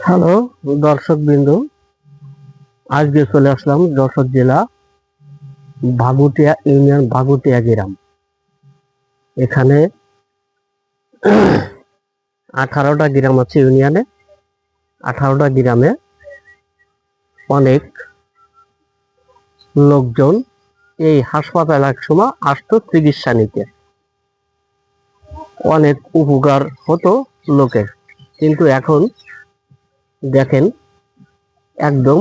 Hello দর্শক বিন্দু, আজকে চলে আসলাম যশোর জেলা ভাগুটিয়া ইউনিয়ন ভাগুটিয়া গ্রাম। এখানে 18টা গ্রাম আছে ইউনিয়নে। 18টা গ্রামে অনেক লোকজন এই হাসপাতাল এক সময় আসতো চিকিৎসা নিতে। অনেক উপকার হতো লোকের, কিন্তু এখন দেখেন একদম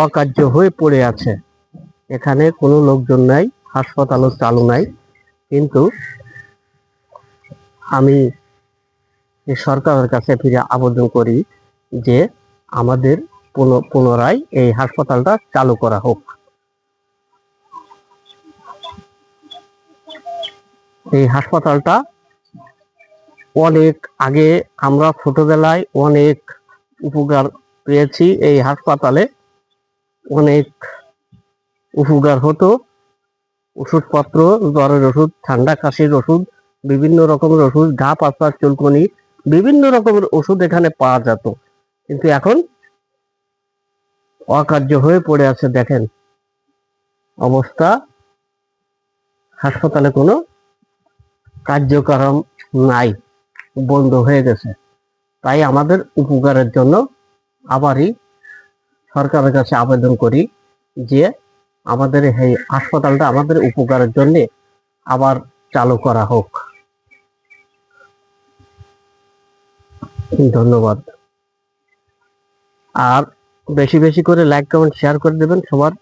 অকার্য হয়ে পড়ে আছে। এখানে কোনো লোকজন নাই, হাসপাতালও চালু নাই। কিন্তু আমি সরকারের কাছে ফিরে আবেদন করি যে আমাদের পুনরায় এই হাসপাতালটা চালু করা হোক। এই হাসপাতালটা অনেক আগে, আমরা ছোটবেলায় অনেক উপকার পেয়েছি। এই হাসপাতালে অনেক উপকার হতো। ওষুধপত্র, জ্বরের ওষুধ, ঠান্ডা কাশির ওষুধ, বিভিন্ন রকমের ওষুধ, ঘা পাতলা চুলকনি, বিভিন্ন রকমের ওষুধ এখানে পাওয়া যেত। কিন্তু এখন অকার্য হয়ে পড়ে আছে। দেখেন অবস্থা, হাসপাতালে কোনো কার্যক্রম নাই, বন্ধ হয়ে গেছে। তাই আমাদের উপকারের জন্য আবারই সরকারের কাছে আবেদন করি যে আমাদের এই হাসপাতালটা আমাদের উপকারের জন্য আবার চালু করা হোক। ধন্যবাদ। আর বেশি বেশি করে লাইক কমেন্ট শেয়ার করে দেবেন, সবার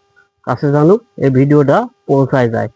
কাছে জানুক, এই ভিডিওটা পৌঁছায় যায়।